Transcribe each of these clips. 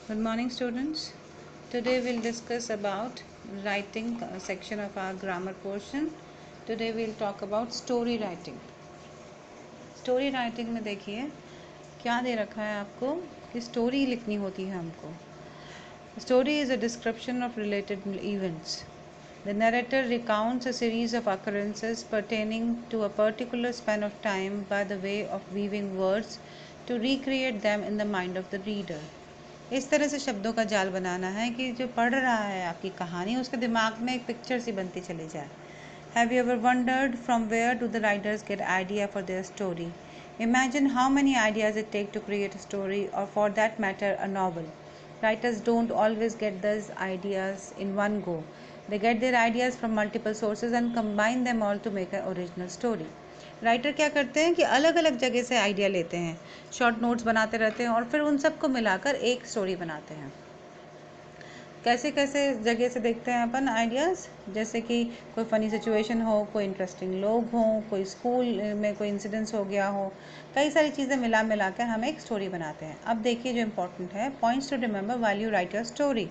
Good morning, students. Today we'll discuss about writing section of our grammar portion. Today we'll talk about story writing. Story writing में देखिए क्या दे रखा है आपको कि स्टोरी लिखनी होती है हमको. Story is a description of related events. The narrator recounts a series of occurrences pertaining to a particular span of time by the way of weaving words to recreate them in the mind of the reader. इस तरह से शब्दों का जाल बनाना है कि जो पढ़ रहा है आपकी कहानी उसके दिमाग में एक पिक्चर सी बनती चली जाए. Have you ever wondered from where do the writers get idea for their story? Imagine how many ideas it takes to create a story or for that matter a novel. Writers don't always get those ideas in one go. They get their ideas from multiple sources and combine them all to make an original story. Writer क्या करते हैं कि अलग अलग जगह से idea लेते हैं, शॉर्ट नोट्स बनाते रहते हैं और फिर उन सबको मिलाकर एक स्टोरी बनाते हैं. कैसे कैसे जगह से देखते हैं अपन आइडियाज़, जैसे कि कोई फ़नी सिचुएशन हो, कोई इंटरेस्टिंग लोग हों, कोई स्कूल में कोई इंसिडेंस हो गया हो, कई सारी चीज़ें मिला कर हम एक स्टोरी बनाते हैं. अब देखिए जो इम्पोर्टेंट है, points to remember while you write your story.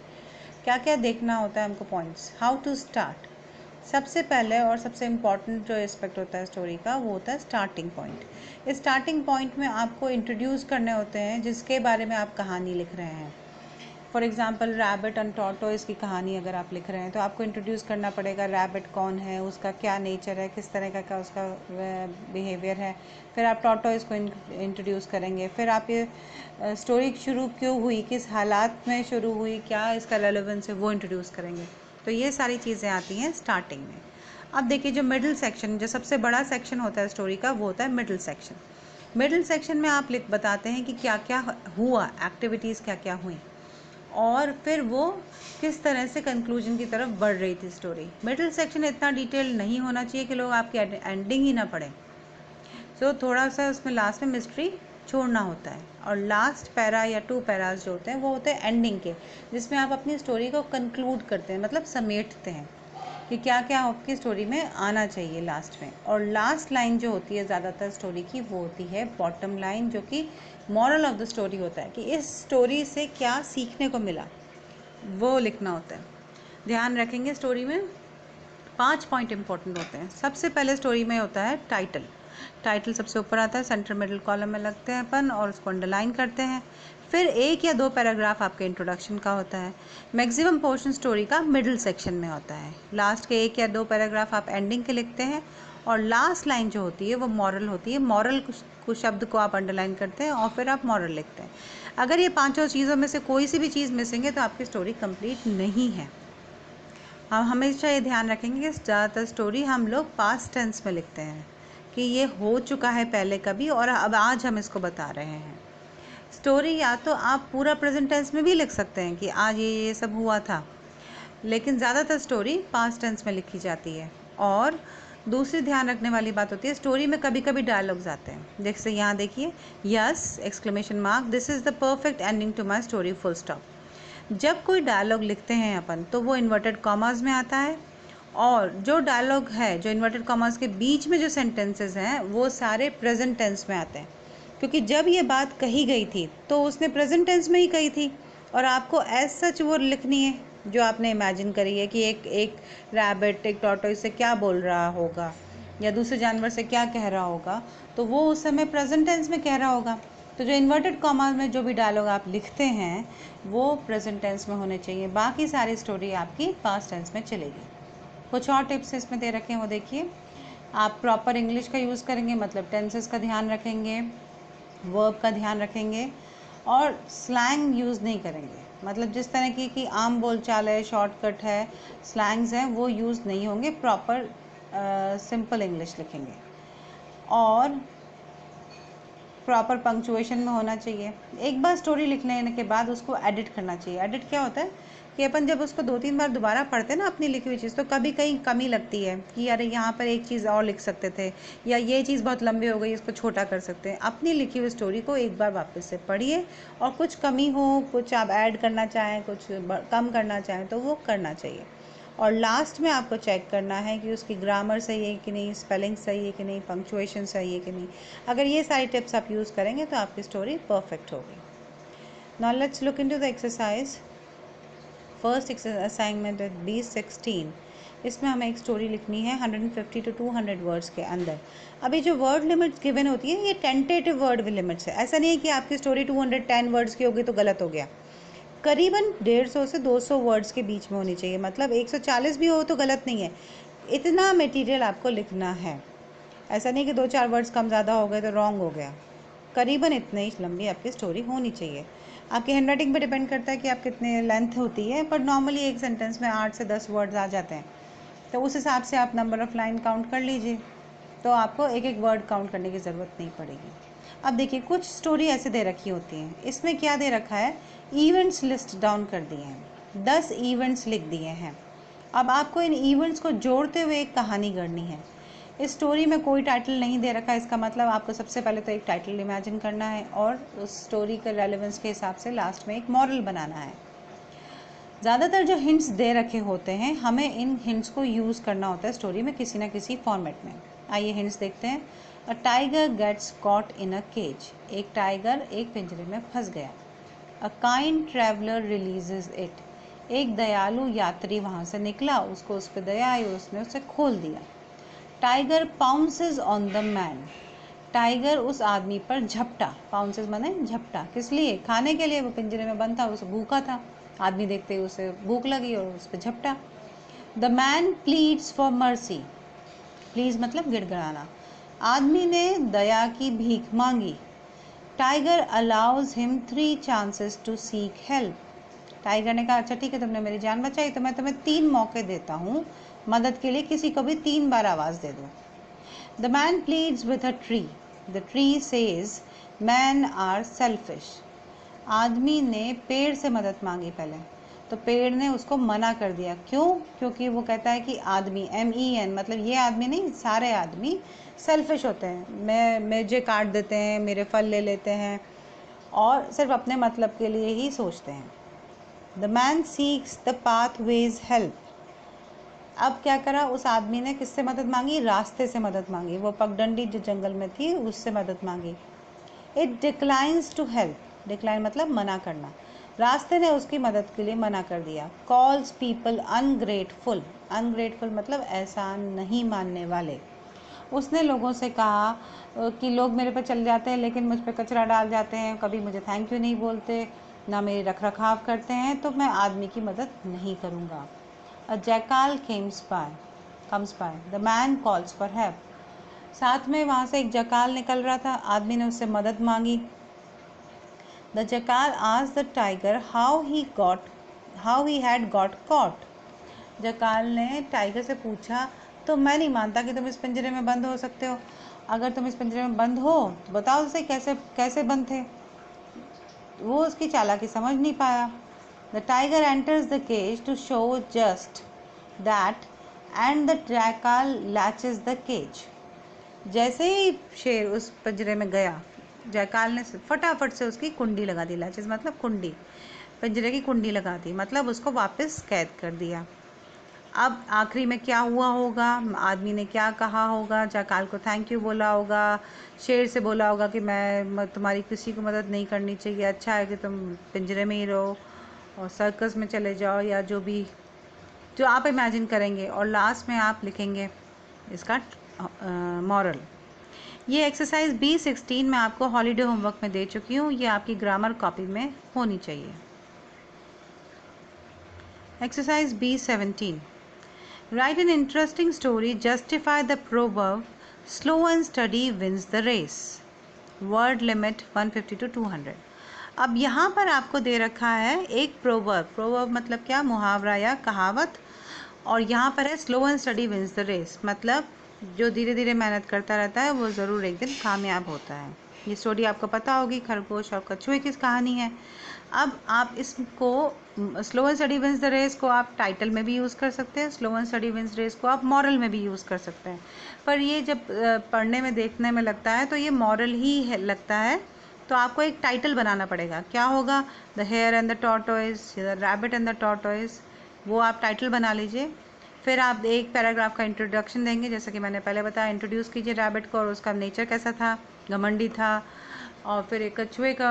क्या क्या देखना होता है हमको पॉइंट्स. How to start. सबसे पहले और सबसे इम्पॉर्टेंट जो एस्पेक्ट होता है स्टोरी का वो होता है स्टार्टिंग पॉइंट. इस स्टार्टिंग पॉइंट में आपको इंट्रोड्यूस करने होते हैं जिसके बारे में आप कहानी लिख रहे हैं. For example rabbit and tortoise की कहानी अगर आप लिख रहे हैं तो आपको इंट्रोड्यूस करना पड़ेगा रैबिट कौन है, उसका क्या नेचर है, किस तरह का उसका बिहेवियर है. फिर आप टॉर्टोइस को इंट्रोड्यूस करेंगे. फिर आप ये स्टोरी शुरू क्यों हुई, किस हालात में शुरू हुई, क्या इसका रेलेवेंस है, वो इंट्रोड्यूस करेंगे. तो ये सारी चीज़ें आती हैं स्टार्टिंग में. अब देखिए जो मिडिल सेक्शन, जो सबसे बड़ा सेक्शन होता है स्टोरी का, वो होता है मिडिल सेक्शन. मिडिल सेक्शन में आप बताते हैं कि क्या क्या हुआ, एक्टिविटीज़ क्या क्या हुई और फिर वो किस तरह से कंक्लूजन की तरफ बढ़ रही थी स्टोरी. मिडिल सेक्शन इतना डिटेल नहीं होना चाहिए कि लोग आपकी एंडिंग ही ना पढ़ें. सो थोड़ा सा उसमें लास्ट में मिस्ट्री छोड़ना होता है. और लास्ट पैरा या 2 पैराज जो होते हैं वो होते हैं एंडिंग के, जिसमें आप अपनी स्टोरी को कंक्लूड करते हैं, मतलब समेटते हैं कि क्या क्या आपकी स्टोरी में आना चाहिए लास्ट में. और लास्ट लाइन जो होती है ज़्यादातर स्टोरी की वो होती है बॉटम लाइन, जो कि मॉरल ऑफ द स्टोरी होता है कि इस स्टोरी से क्या सीखने को मिला, वो लिखना होता है. ध्यान रखेंगे स्टोरी में 5 पॉइंट इंपॉर्टेंट होते हैं. सबसे पहले स्टोरी में होता है टाइटल. टाइटल सबसे ऊपर आता है, सेंटर मिडिल कॉलम में लगते हैं अपन और उसको अंडरलाइन करते हैं. फिर 1 या 2 पैराग्राफ आपके इंट्रोडक्शन का होता है. मैक्सिमम पोर्शन स्टोरी का मिडिल सेक्शन में होता है. लास्ट के 1 या 2 पैराग्राफ आप एंडिंग के लिखते हैं और लास्ट लाइन जो होती है वो मॉरल होती है. मॉरल कुछ शब्द को आप अंडरलाइन करते हैं और फिर आप मॉरल लिखते हैं. अगर ये 5 चीज़ों में से कोई सी भी चीज़ मिसिंग है तो आपकी स्टोरी कंप्लीट नहीं है. हम हमेशा ये ध्यान रखेंगे कि ज़्यादातर स्टोरी हम लोग पास्ट टेंस में लिखते हैं कि ये हो चुका है पहले कभी और अब आज हम इसको बता रहे हैं. स्टोरी या तो आप पूरा प्रेजेंट टेंस में भी लिख सकते हैं कि आज ये सब हुआ था, लेकिन ज़्यादातर स्टोरी पास्ट टेंस में लिखी जाती है. और दूसरी ध्यान रखने वाली बात होती है, स्टोरी में कभी कभी डायलॉग्स आते हैं. जैसे यहाँ देखिए, yes exclamation mark, this is the perfect ending to my story, full stop. जब कोई डायलॉग लिखते हैं अपन तो वो इन्वर्टेड कॉमास में आता है. और जो डायलॉग है, जो इन्वर्टेड कॉमास के बीच में जो सेंटेंसेस हैं वो सारे प्रेजेंट टेंस में आते हैं, क्योंकि जब ये बात कही गई थी तो उसने प्रेजेंट टेंस में ही कही थी और आपको एज सच वो लिखनी है जो आपने इमेजिन करी है कि एक रैबिट एक टॉर्टोइस से क्या बोल रहा होगा या दूसरे जानवर से क्या कह रहा होगा, तो वो उस समय प्रेजेंट टेंस में कह रहा होगा. तो जो इन्वर्टेड कॉमा में जो भी डायलॉग आप लिखते हैं वो प्रेजेंट टेंस में होने चाहिए. बाकी सारी स्टोरी आपकी पास्ट टेंस में चलेगी. कुछ और टिप्स इसमें दे रखे हैं वो देखिए. आप प्रॉपर इंग्लिश का यूज़ करेंगे, मतलब टेंसेस का ध्यान रखेंगे, वर्ब का ध्यान रखेंगे और स्लैंग यूज़ नहीं करेंगे. मतलब जिस तरह की कि आम बोलचाल है, शॉर्टकट है, स्लैंग्स हैं, वो यूज़ नहीं होंगे. प्रॉपर सिंपल इंग्लिश लिखेंगे और प्रॉपर पंक्चुएशन में होना चाहिए. एक बार स्टोरी लिख लेने के बाद उसको एडिट करना चाहिए. एडिट क्या होता है कि अपन जब उसको 2-3 बार दोबारा पढ़ते हैं ना अपनी लिखी हुई चीज़, तो कभी कहीं कमी लगती है कि अरे यहाँ पर एक चीज़ और लिख सकते थे या ये चीज़ बहुत लंबी हो गई, इसको छोटा कर सकते हैं. अपनी लिखी हुई स्टोरी को एक बार वापस से पढ़िए और कुछ कमी हो, कुछ आप ऐड करना चाहें, कुछ कम करना चाहें तो वो करना चाहिए. और लास्ट में आपको चेक करना है कि उसकी ग्रामर सही है कि नहीं, स्पेलिंग सही है कि नहीं, पंक्चुएशन सही है कि नहीं. अगर ये सारी टिप्स आप यूज़ करेंगे तो आपकी स्टोरी परफेक्ट होगी. Now let's look into the exercise. First assignment at B16. इसमें हमें एक स्टोरी लिखनी है 150 to 200 वर्ड्स के अंदर। अभी जो वर्ड लिमिट्स गिवन होती है ये टेंटेटिव वर्ड लिमिट्स है। ऐसा नहीं है कि आपकी स्टोरी 210 वर्ड्स की होगी तो गलत हो गया। करीबन 150 से 200 वर्ड्स के बीच में होनी चाहिए, मतलब 140 भी हो तो गलत नहीं है। इतना मटेरियल आपको लिखना है। ऐसा नहीं कि 2-4 वर्ड्स कम ज़्यादा हो गए तो रॉन्ग हो गया। करीबन इतनी ही लंबी आपकी स्टोरी होनी चाहिए। आपकी हैंडराइटिंग पे डिपेंड करता है कि आप कितने लेंथ होती है, पर नॉर्मली एक सेंटेंस में 8 से 10 वर्ड्स आ जाते हैं, तो उस हिसाब से आप नंबर ऑफ़ लाइन काउंट कर लीजिए, तो आपको एक एक वर्ड काउंट करने की ज़रूरत नहीं पड़ेगी। अब देखिए, कुछ स्टोरी ऐसे दे रखी होती हैं। इसमें क्या दे रखा है, इवेंट्स लिस्ट डाउन कर दिए हैं, 10 इवेंट्स लिख दिए हैं। अब आपको इन इवेंट्स को जोड़ते हुए एक कहानी गढ़नी है। इस स्टोरी में कोई टाइटल नहीं दे रखा है, इसका मतलब आपको सबसे पहले तो एक टाइटल इमेजिन करना है और उस स्टोरी के रेलेवेंस के हिसाब से लास्ट में एक मॉरल बनाना है। ज़्यादातर जो हिंट्स दे रखे होते हैं, हमें इन हिंट्स को यूज़ करना होता है स्टोरी में किसी ना किसी फॉर्मेट में। आइए हिंट्स देखते हैं। A tiger gets caught in a cage. एक टाइगर एक पिंजरे में फंस गया। A kind traveller releases it. एक दयालु यात्री वहाँ से निकला, उसको उस पर दया आई, उसने उसे खोल दिया। Tiger pounces on the man. Tiger उस आदमी पर झपटा। पाउंसेस माने झपटा। किस लिए? खाने के लिए। वो पिंजरे में बंद था, उसे भूखा था, आदमी देखते ही उसे भूख लगी और उस पर झपटा। The man pleads for mercy. Please मतलब गिड़गिड़ाना। आदमी ने दया की भीख मांगी। Tiger allows him 3 chances to seek help. टाइगर ने कहा, अच्छा ठीक है, तुमने मेरी जान बचाई तो मैं तुम्हें 3 मौके देता हूँ मदद के लिए, किसी को भी 3 बार आवाज़ दे दो। The man pleads with a tree. The tree says man are selfish. आदमी ने पेड़ से मदद मांगी पहले, तो पेड़ ने उसको मना कर दिया। क्यों? क्योंकि वो कहता है कि आदमी, MEN मतलब ये आदमी नहीं, सारे आदमी सेल्फिश होते हैं। मुझे काट देते हैं, मेरे फल ले लेते हैं और सिर्फ अपने मतलब के लिए ही सोचते हैं। The man seeks the pathways help. अब क्या करा, उस आदमी ने किससे मदद मांगी? रास्ते से मदद मांगी। वो पगडंडी जो जंगल में थी उससे मदद मांगी। It declines to help. Decline मतलब मना करना। रास्ते ने उसकी मदद के लिए मना कर दिया। Calls people ungrateful. अनग्रेटफुल मतलब एहसान नहीं मानने वाले। उसने लोगों से कहा कि लोग मेरे पर चल जाते हैं लेकिन मुझ पर कचरा डाल जाते हैं, कभी मुझे थैंक यू नहीं बोलते, ना मेरी रख रखाव करते हैं, तो मैं आदमी की मदद नहीं करूँगा। A jackal comes by. The man calls for help. साथ में वहाँ से एक जैकाल निकल रहा था, आदमी ने उससे मदद मांगी। The jackal asked the tiger how he had got caught. Jackal ने टाइगर से पूछा, तो मैं नहीं मानता कि तुम इस पिंजरे में बंद हो सकते हो। अगर तुम इस पिंजरे में बंद हो तो बताओ उसे कैसे कैसे बंद थे। वो उसकी चालाकी समझ नहीं पाया। The tiger enters the cage to show just that and the jackal latches the cage. जैसे ही शेर उस पिंजरे में गया, जैकाल ने फटाफट से उसकी कुंडी लगा दी। लैचेस मतलब कुंडी, पिंजरे की कुंडी लगा दी, मतलब उसको वापस कैद कर दिया। अब आखिरी में क्या हुआ होगा, आदमी ने क्या कहा होगा? जैकाल को थैंक यू बोला होगा, शेर से बोला होगा कि मैं तुम्हारी किसी को मदद नहीं करनी चाहिए, अच्छा है कि तुम पिंजरे में ही रहो और सर्कस में चले जाओ, या जो आप इमेजिन करेंगे। और लास्ट में आप लिखेंगे इसका मॉरल। ये एक्सरसाइज B16 मैं आपको हॉलीडे होमवर्क में दे चुकी हूँ, ये आपकी ग्रामर कॉपी में होनी चाहिए। Exercise B17, write an interesting story, justify the proverb, slow and steady wins the race. Word limit 150 to 200. अब यहाँ पर आपको दे रखा है एक प्रोवर्ब। प्रोवर्ब मतलब क्या? मुहावरा या कहावत। और यहाँ पर है slow and steady wins the race, मतलब जो धीरे धीरे मेहनत करता रहता है वो ज़रूर एक दिन कामयाब होता है। ये स्टोरी आपको पता होगी, खरगोश और कछुए की कहानी है। अब आप इसको slow and steady wins the race को आप टाइटल में भी यूज़ कर सकते हैं, slow and steady wins race को आप मॉरल में भी यूज़ कर सकते हैं। पर ये जब पढ़ने में देखने में लगता है तो ये मॉरल ही लगता है, तो आपको एक टाइटल बनाना पड़ेगा। क्या होगा? The hare and the tortoise, the rabbit and the tortoise, वो आप टाइटल बना लीजिए। फिर आप एक पैराग्राफ का इंट्रोडक्शन देंगे, जैसा कि मैंने पहले बताया, इंट्रोड्यूस कीजिए रैबिट को और उसका नेचर कैसा था, घमंडी था और फिर एक कछुए का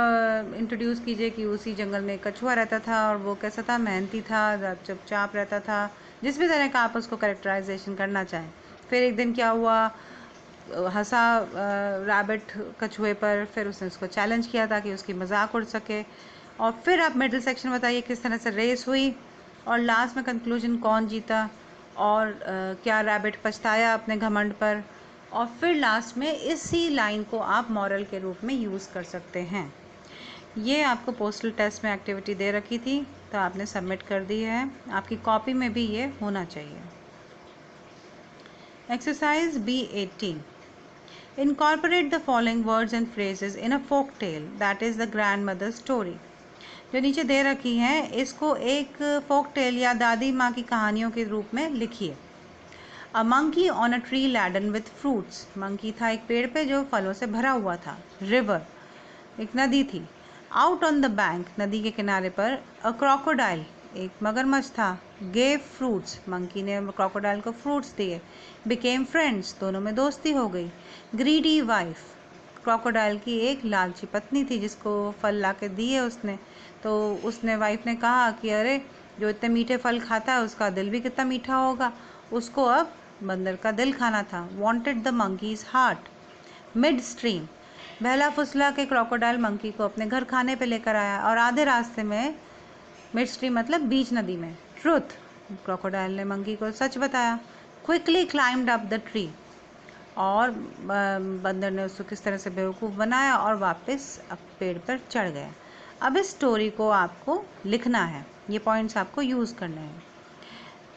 इंट्रोड्यूस कीजिए कि उसी जंगल में एक कछुआ रहता था और वो कैसा था, मेहनती था, चुपचाप रहता था, जिस भी तरह का आप उसको कैरेक्टराइजेशन करना चाहें। फिर एक दिन क्या हुआ, हंसा रैबिट कछुए पर, फिर उसने उसको चैलेंज किया ताकि उसकी मजाक उड़ सके। और फिर आप मिडिल सेक्शन बताइए किस तरह से रेस हुई और लास्ट में कंक्लूजन कौन जीता और क्या रैबिट पछताया अपने घमंड पर। और फिर लास्ट में इसी लाइन को आप मॉरल के रूप में यूज़ कर सकते हैं। ये आपको पोस्टल टेस्ट में एक्टिविटी दे रखी थी तो आपने सबमिट कर दी है, आपकी कॉपी में भी ये होना चाहिए। Exercise B18, incorporate the following words and phrases in a folk tale that is the grandmother's story। जो नीचे दे रखी हैं इसको एक फोक टेल या दादी माँ की कहानियों के रूप में लिखिए। अ monkey on a tree laden with fruits, monkey था एक पेड़ पे जो फलों से भरा हुआ था। रिवर, एक नदी थी। आउट ऑन द बैंक, नदी के किनारे पर। अ क्रोकोडाइल, एक मगरमच्छ था। गेव फ्रूट्स, मंकी ने क्रोकोडाइल को फ्रूट्स दिए। बिकेम फ्रेंड्स, दोनों में दोस्ती हो गई। ग्रीडी वाइफ, क्रोकोडाइल की एक लालची पत्नी थी जिसको फल ला के दिए उसने, तो उसने वाइफ ने कहा कि अरे जो इतने मीठे फल खाता है उसका दिल भी कितना मीठा होगा, उसको अब बंदर का दिल खाना था। Wanted the monkeys heart. Mid stream, बहला फुसला के क्रोकोडाइल मंकी को अपने घर खाने पे लेकर आया और आधे रास्ते में, मिड स्ट्रीम मतलब बीच नदी में। ट्रुथ, क्रोकोडाइल ने मंकी को सच बताया। Quickly climbed up the tree, और बंदर ने उसको किस तरह से बेवकूफ़ बनाया और वापस अब पेड़ पर चढ़ गया। अब इस स्टोरी को आपको लिखना है, ये पॉइंट्स आपको यूज़ करने हैं।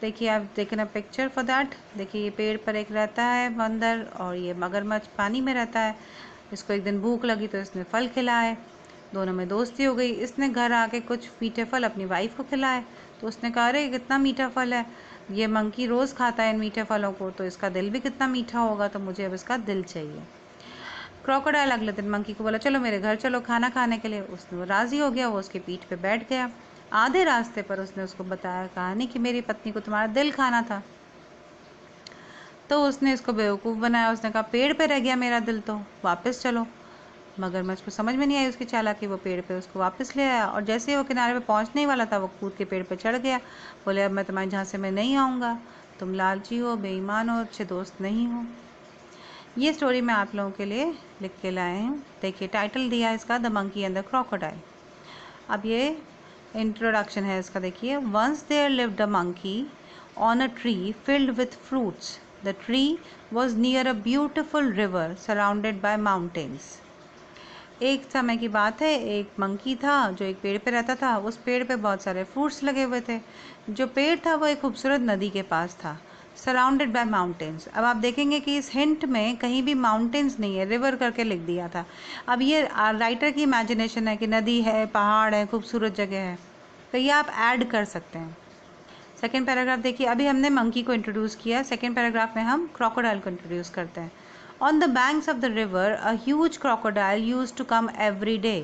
देखिए आप देखें पिक्चर फॉर दैट। देखिए ये पेड़ पर एक रहता है बंदर और ये मगरमच्छ पानी में रहता है। इसको एक दिन भूख लगी तो इसने फल खिलाए, दोनों में दोस्ती हो गई। इसने घर आके कुछ मीठे फल अपनी वाइफ को खिलाए तो उसने कहा अरे कितना मीठा फल है, ये मंकी रोज़ खाता है इन मीठे फलों को, तो इसका दिल भी कितना मीठा होगा, तो मुझे अब इसका दिल चाहिए। क्रोकोडाइल अगले दिन मंकी को बोला चलो मेरे घर चलो खाना खाने के लिए। उसने राज़ी हो गया, वो उसके पीठ पे बैठ गया। आधे रास्ते पर उसने उसको बताया कहानी कि मेरी पत्नी को तुम्हारा दिल खाना था, तो उसने इसको बेवकूफ़ बनाया। उसने कहा पेड़ पे रह गया मेरा दिल, तो वापस चलो। मगरमच्छ को समझ में नहीं आई उसकी चालाकी, वो पेड़ पे उसको वापस ले आया और जैसे ही वो किनारे पे पहुंचने ही वाला था वो कूद के पेड़ पे चढ़ गया। बोले अब मैं तुम्हारे झांसे में नहीं आऊँगा, तुम लालची हो, बेईमान हो, अच्छे दोस्त नहीं हो। ये स्टोरी मैं आप लोगों के लिए लिख के लाए हूँ। देखिए टाइटल दिया है इसका the monkey and the crocodile. अब ये इंट्रोडक्शन है इसका। देखिए once there lived a monkey on a tree filled with fruits. The tree was near a beautiful river surrounded by mountains. एक समय की बात है, एक मंकी था जो एक पेड़ पे रहता था। उस पेड़ पे बहुत सारे फ्रूट्स लगे हुए थे। जो पेड़ था वो एक खूबसूरत नदी के पास था, सराउंडेड बाय माउंटेन्स। अब आप देखेंगे कि इस हिंट में कहीं भी माउंटेन्स नहीं है, रिवर करके लिख दिया था। अब ये राइटर की इमेजिनेशन है कि नदी है, पहाड़ है, खूबसूरत जगह है, तो ये आप ऐड कर सकते हैं। सेकेंड पैराग्राफ देखिए, अभी हमने मंकी को इंट्रोड्यूस किया, सेकेंड पैराग्राफ में हम क्रोकोडाइल को इंट्रोड्यूस करते हैं। On the banks of the river, a huge crocodile used to come every day.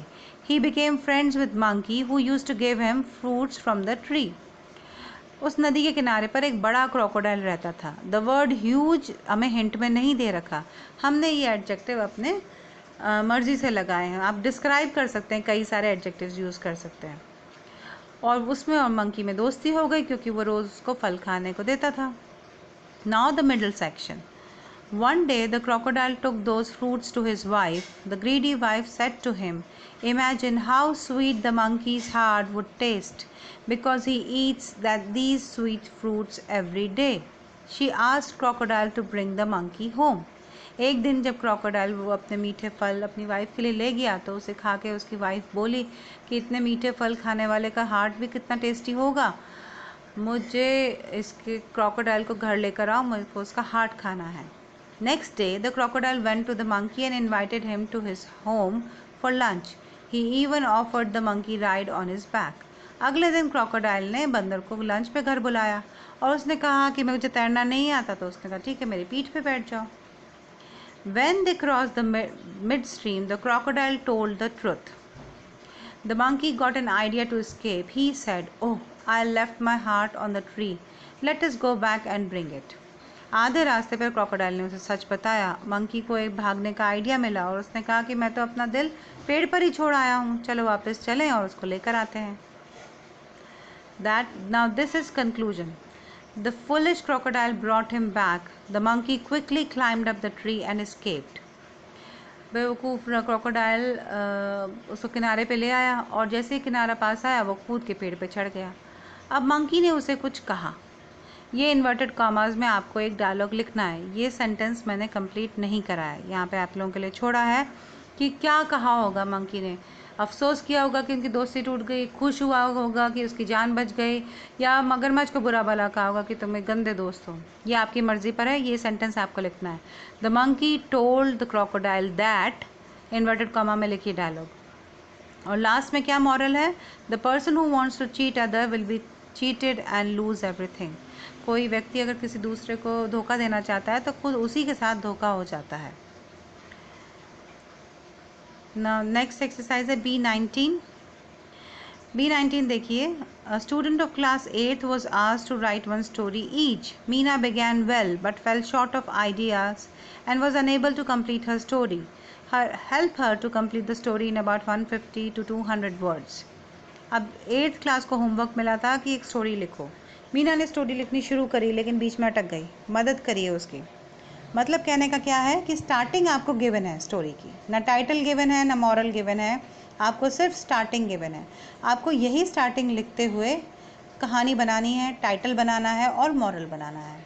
He became friends with monkey who used to give him fruits from the tree. उस नदी के किनारे पर एक बड़ा क्रोकोडाइल रहता था। द वर्ड ह्यूज हमें हिंट में नहीं दे रखा, हमने ये एडजेक्टिव अपने मर्जी से लगाए हैं। आप डिस्क्राइब कर सकते हैं, कई सारे एडजेक्टिव्स यूज़ कर सकते हैं। और उसमें और मंकी में दोस्ती हो गई क्योंकि वो रोज़ उसको फल खाने को देता था। Now the middle section. One day the crocodile took those fruits to his wife. The greedy wife said to him, imagine how sweet the monkey's heart would taste because he eats these sweet fruits every day. She asked crocodile to bring the monkey home. एक दिन जब crocodile वो अपने मीठे फल अपनी wife के लिए ले गया तो उसे खा के उसकी वाइफ बोली कि इतने मीठे फल खाने वाले का हार्ट भी कितना टेस्टी होगा, मुझे इसके क्रोकोडाइल को घर लेकर आओ, मुझको उसका हार्ट खाना है। Next day, the crocodile went to the monkey and invited him to his home for lunch. He even offered the monkey ride on his back. अगले दिन क्रोकोडाइल ने बंदर को लंच पे घर बुलाया और उसने कहा कि मुझे तैरना नहीं आता, तो उसने कहा ठीक है मेरी पीठ पे बैठ जाओ। When they crossed the midstream, the crocodile told the truth. The monkey got an idea to escape. He said, "Oh, I left my heart on the tree. Let us go back and bring it." आधे रास्ते पर crocodile ने उसे सच बताया। Monkey को एक भागने का आइडिया मिला और उसने कहा कि मैं तो अपना दिल पेड़ पर ही छोड़ आया हूँ, चलो वापस चलें और उसको लेकर आते हैं। Now this is conclusion. The foolish crocodile brought him back. The monkey quickly climbed up the tree and escaped. बेवकूफ़ क्रोकोडाइल उसको किनारे पे ले आया और जैसे ही किनारा पास आया वो कूद के पेड़ पे चढ़ गया। अब मंकी ने उसे कुछ कहा। ये इन्वर्टेड कॉमास में आपको एक डायलॉग लिखना है। ये सेंटेंस मैंने कंप्लीट नहीं करा है, यहाँ पे आप लोगों के लिए छोड़ा है कि क्या कहा होगा मंकी ने। अफसोस किया होगा कि उनकी दोस्ती टूट गई, खुश हुआ होगा कि उसकी जान बच गई, या मगरमच्छ को बुरा भला कहा होगा कि तुम एक गंदे दोस्त हो। ये आपकी मर्जी पर है, ये सेंटेंस आपको लिखना है। The monkey told the crocodile that, inverted comma में लिखिए डायलॉग। और लास्ट में क्या मॉरल है? The person who wants to cheat other will be cheated and lose everything. कोई व्यक्ति अगर किसी दूसरे को धोखा देना चाहता है तो खुद उसी के साथ धोखा हो जाता है। नेक्स्ट एक्सरसाइज है B19। B19 देखिए, a student of class 8th was asked to write one story each. Meena began well but fell short of ideas and was unable to complete her story. Help her to complete the story in about 150 to 200 words. अब 8th class को homework मिला था कि एक story लिखो। मीना ने story लिखनी शुरू करी लेकिन बीच में अटक गई। मदद करिए उसकी। मतलब कहने का क्या है कि स्टार्टिंग आपको गिवन है स्टोरी की, ना टाइटल गिवन है ना मॉरल गिवन है, आपको सिर्फ स्टार्टिंग गिवन है। आपको यही स्टार्टिंग लिखते हुए कहानी बनानी है, टाइटल बनाना है और मॉरल बनाना है।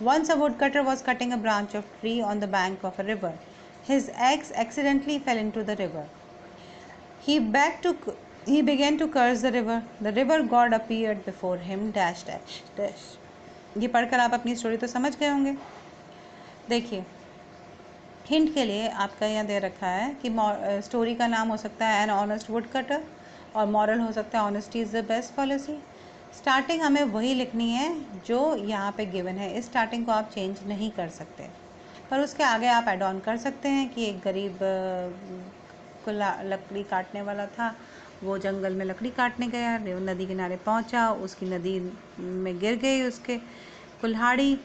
Once a woodcutter was cutting a branch of tree on the bank of a river. His axe accidentally fell into the river. He began to curse the river. The river god appeared before him dash dash dash. ये पढ़कर आप अपनी story तो समझ गए होंगे। देखिए, hint के लिए आपका यहाँ दे रखा है कि स्टोरी का नाम हो सकता है एन ऑनेस्ट वुड कटर और मॉरल हो सकता है honesty is the best policy. Starting हमें वही लिखनी है जो यहाँ पे गिवन है। इस स्टार्टिंग को आप चेंज नहीं कर सकते, पर उसके आगे आप ऐड ऑन कर सकते हैं कि एक गरीब को लकड़ी काटने वाला था, वो जंगल में लकड़ी काटने गया, नदी किनारे पहुँचा, उसकी नदी में गिर गई उसके कुल्हाड़ी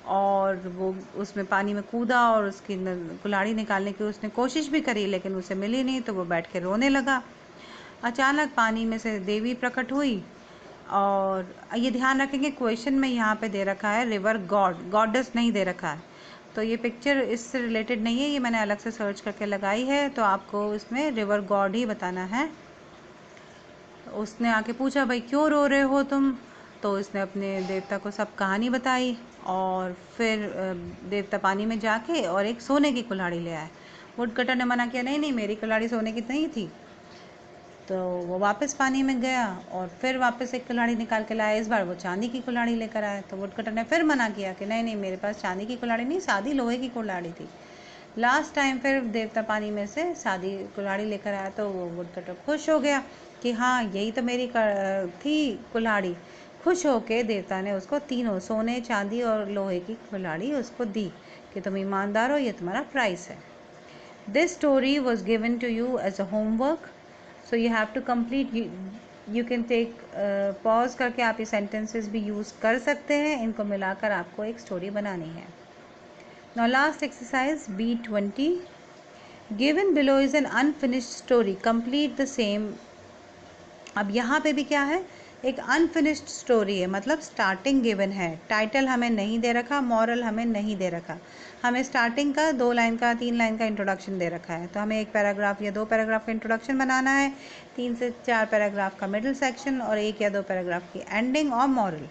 और वो उसमें पानी में कूदा और उसकी कुल्हाड़ी निकालने की उसने कोशिश भी करी लेकिन उसे मिली नहीं, तो वो बैठ के रोने लगा। अचानक पानी में से देवी प्रकट हुई और ये ध्यान रखेंगे क्वेश्चन में यहाँ पे दे रखा है रिवर गॉड, गॉडेस नहीं दे रखा है, तो ये पिक्चर इससे रिलेटेड नहीं है, ये मैंने अलग से सर्च करके लगाई है, तो आपको इसमें रिवर गॉड ही बताना है। उसने आके पूछा भाई क्यों रो रहे हो तुम, तो इसने अपने देवता को सब कहानी बताई और फिर देवता पानी में जाके और एक सोने की कुल्हाड़ी ले आए। वुडकटर ने मना किया, नहीं नहीं मेरी कुल्हाड़ी सोने की नहीं थी, तो वो वापस पानी में गया और फिर वापस एक कुल्हाड़ी निकाल के लाया। इस बार वो चांदी की कुल्हाड़ी लेकर आया, तो वुडकटर ने फिर मना किया कि नहीं नहीं मेरे पास चांदी की कुल्हाड़ी नहीं, सादी लोहे की कुल्हाड़ी थी। लास्ट टाइम फिर देवता पानी में से सादी कुल्हाड़ी लेकर आया, तो वो वुडकटर खुश हो गया कि हाँ यही तो मेरी थी कुल्हाड़ी। खुश होके देवता ने उसको तीनों सोने चांदी और लोहे की कुल्हाड़ी उसको दी कि तुम ईमानदार हो, ये तुम्हारा प्राइस है। This story was given to you as a homework, so you have to complete. You can take pause करके आप ये सेंटेंसेस भी यूज़ कर सकते हैं, इनको मिलाकर आपको एक स्टोरी बनानी है। Now last exercise B20। Given below is an unfinished story, complete the same. अब यहाँ पे भी क्या है, एक अनफिनिश्ड स्टोरी है, मतलब स्टार्टिंग गिवन है, टाइटल हमें नहीं दे रखा, मॉरल हमें नहीं दे रखा, हमें स्टार्टिंग का 2 लाइन का 3 लाइन का इंट्रोडक्शन दे रखा है, तो हमें 1 पैराग्राफ या 2 पैराग्राफ का इंट्रोडक्शन बनाना है, 3 से 4 पैराग्राफ का मिडिल सेक्शन और 1 या 2 पैराग्राफ की एंडिंग और मॉरल।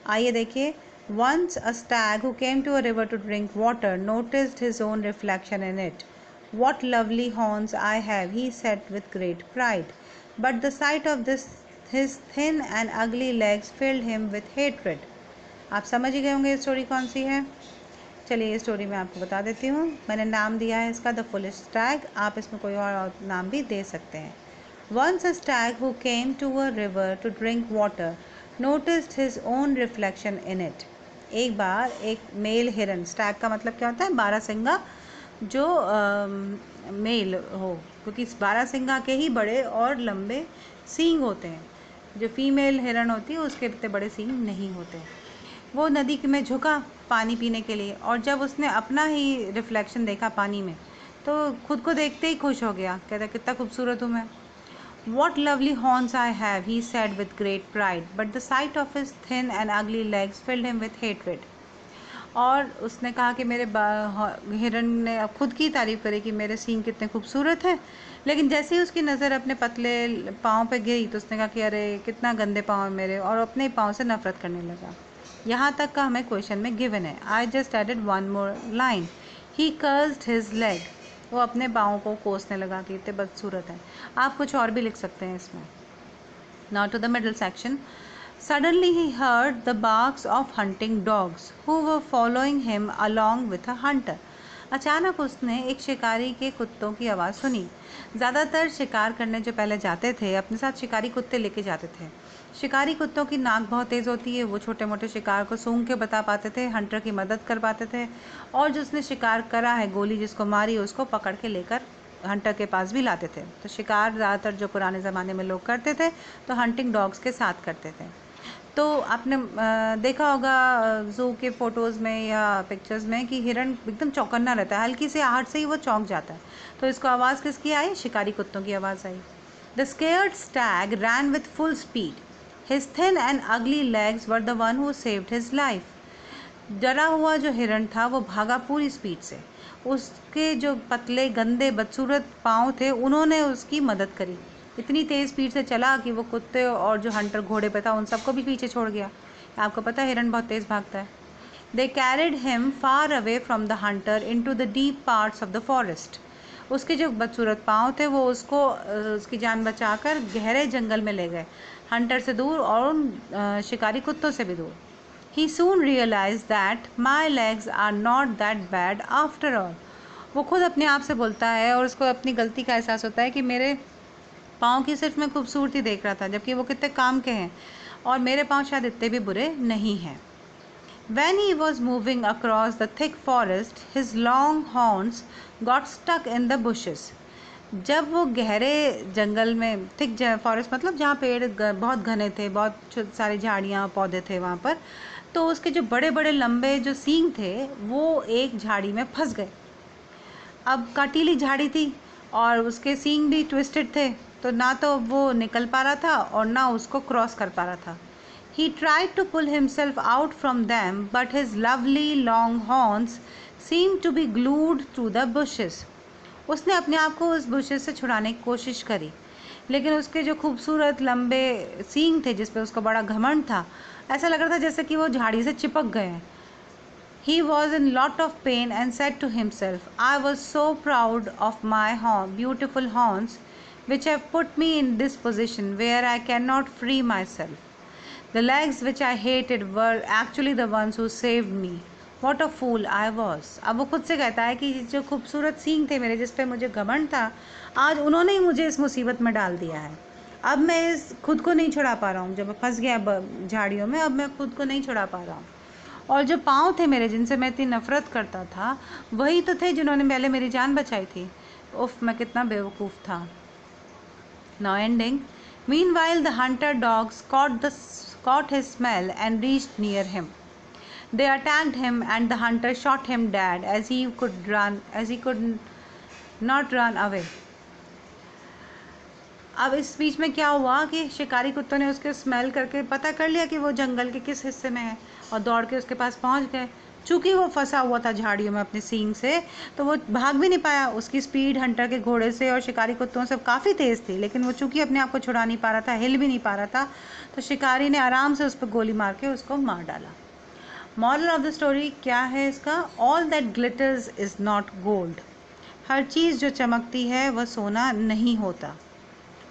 आइए देखिए। Once a stag who came to a river to drink water noticed his own reflection in it. What lovely horns I have, he said with great pride. But the sight of his thin and ugly legs filled him with hatred. आप समझ ही गए होंगे ये story कौन सी है। चलिए ये story मैं आपको बता देती हूँ। मैंने नाम दिया है इसका द फुलिश स्टैग, आप इसमें कोई और नाम भी दे सकते हैं। Once a stag who came to a river to drink water noticed his own reflection in it. एक बार एक मेल हिरन, स्टैग का मतलब क्या होता है, बारहसिंगा, जो मेल हो, क्योंकि बारहसिंगा के ही बड़े और लंबे सींग होते हैं, जो फीमेल हिरन होती है उसके इतने बड़े सींग नहीं होते। वो नदी में झुका पानी पीने के लिए, और जब उसने अपना ही रिफ्लेक्शन देखा पानी में तो खुद को देखते ही खुश हो गया, कहता कितना खूबसूरत हूँ मैं। What lovely horns I have, he said with great pride, but the sight of his thin and ugly legs filled him with hatred. और उसने कहा कि मेरे हिरन ने अब खुद की तारीफ करी कि मेरे सींग कितने खूबसूरत हैं, लेकिन जैसे ही उसकी नज़र अपने पतले पाँव पे गई तो उसने कहा कि अरे कितना गंदे पाँव है मेरे, और अपने ही पाँव से नफरत करने लगा। यहाँ तक का हमें क्वेश्चन में गिवन है। I just added one more line, he cursed his leg, वो अपने पाँव को कोसने लगा कि इतने बदसूरत है। आप कुछ और भी लिख सकते हैं इसमें। Now to the middle section. Suddenly he heard the barks of hunting dogs who were following him along with a hunter. अचानक उसने एक शिकारी के कुत्तों की आवाज़ सुनी। ज़्यादातर शिकार करने जो पहले जाते थे अपने साथ शिकारी कुत्ते लेके जाते थे। शिकारी कुत्तों की नाक बहुत तेज़ होती है, वो छोटे मोटे शिकार को सूंघ के बता पाते थे, हंटर की मदद कर पाते थे, और जिसने शिकार करा है, गोली जिसको मारी, उसको पकड़ के लेकर हंटर के पास भी लाते थे। तो शिकार ज़्यादातर जो पुराने ज़माने में लोग करते थे तो हंटिंग डॉग्स के साथ करते थे। तो आपने देखा होगा ज़ू के फ़ोटोज़ में या पिक्चर्स में कि हिरन एकदम चौकन्ना रहता है, हल्की सी आहट से ही वो चौंक जाता है। तो इसको आवाज़ किसकी आई? शिकारी कुत्तों की आवाज़ आई। The scared stag ran with full speed, his thin and ugly legs were the one who saved his life. डरा हुआ जो हिरन था वो भागा पूरी स्पीड से, उसके जो पतले गंदे बदसूरत पाँव थे उन्होंने उसकी मदद करी। इतनी तेज़ स्पीड से चला कि वो कुत्ते और जो हंटर घोड़े पे था उन सबको भी पीछे छोड़ गया। आपको पता है हिरन बहुत तेज़ भागता है। They carried him far away from the hunter into the deep parts of the forest. उसके जो बदसूरत पाँव थे वो उसको उसकी जान बचाकर गहरे जंगल में ले गए, हंटर से दूर और उन शिकारी कुत्तों से भी दूर। He soon realized that my legs are not that bad after all. वो खुद अपने आप से बोलता है और उसको अपनी गलती का एहसास होता है कि मेरे पाँव की सिर्फ मैं खूबसूरती देख रहा था, जबकि वो कितने काम के हैं, और मेरे पाँव शायद इतने भी बुरे नहीं हैं। When he was moving across the thick forest, his long horns got stuck in the bushes. जब वो गहरे जंगल में, थिक फॉरेस्ट मतलब जहाँ पेड़ बहुत घने थे, बहुत सारे झाड़ियाँ पौधे थे वहाँ पर, तो उसके जो बड़े बड़े लंबे जो सींग थे वो एक झाड़ी में फंस गए। अब काटीली झाड़ी थी और उसके सींग भी ट्विस्टेड थे, तो ना तो वो निकल पा रहा था और ना उसको क्रॉस कर पा रहा था। He tried to pull himself out from them, but his lovely long horns seemed to be glued to the bushes. उसने अपने आप को उस बुशेस से छुड़ाने की कोशिश करी, लेकिन उसके जो खूबसूरत लंबे सींग थे जिस पे उसका बड़ा घमंड था, ऐसा लग रहा था जैसे कि वो झाड़ी से चिपक गए हैं। He was in lot of pain and said to himself, I was so proud of my beautiful horns, which have put me in this position where I cannot free myself. The legs which I hated were actually the ones who saved me. What a fool I was. अब वो खुद से कहता है कि जो खूबसूरत सींग थे मेरे जिस पे मुझे घमंड था, आज उन्होंने ही मुझे इस मुसीबत में डाल दिया है। अब मैं इस खुद को नहीं छुड़ा पा रहा हूँ, जब मैं फंस गया झाड़ियों में, अब मैं खुद को नहीं छुड़ा पा रहा हूँ। और जो पाँव थे मेरे जिनसे मैं इतनी नफरत करता था, वही तो थे जिन्होंने पहले मेरी जान बचाई थी। उफ, मैं कितना बेवकूफ़ था। Now ending. Meanwhile the hunter dogs caught his smell and reached near him. They attacked him and the hunter shot him dead as he could not run away. अब इस बीच में क्या हुआ कि शिकारी कुत्तों ने उसके स्मेल करके पता कर लिया कि वो जंगल के किस हिस्से में है और दौड़ के उसके पास पहुंच गए। चूँकि वो फंसा हुआ था झाड़ियों में अपने सींग से, तो वो भाग भी नहीं पाया। उसकी स्पीड हंटर के घोड़े से और शिकारी कुत्तों से काफ़ी तेज़ थी, लेकिन वो चूँकि अपने आप को छुड़ा नहीं पा रहा था, हिल भी नहीं पा रहा था, तो शिकारी ने आराम से उस पर गोली मार के उसको मार डाला। मॉरल ऑफ द स्टोरी क्या है इसका? All that glitters is not gold. हर चीज़ जो चमकती है वह सोना नहीं होता।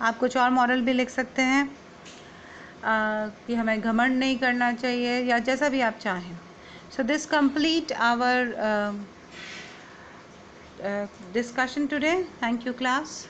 आप कुछ और मॉरल भी लिख सकते हैं कि हमें घमंड नहीं करना चाहिए, या जैसा भी आप चाहें। So this complete our discussion today. Thank you, class.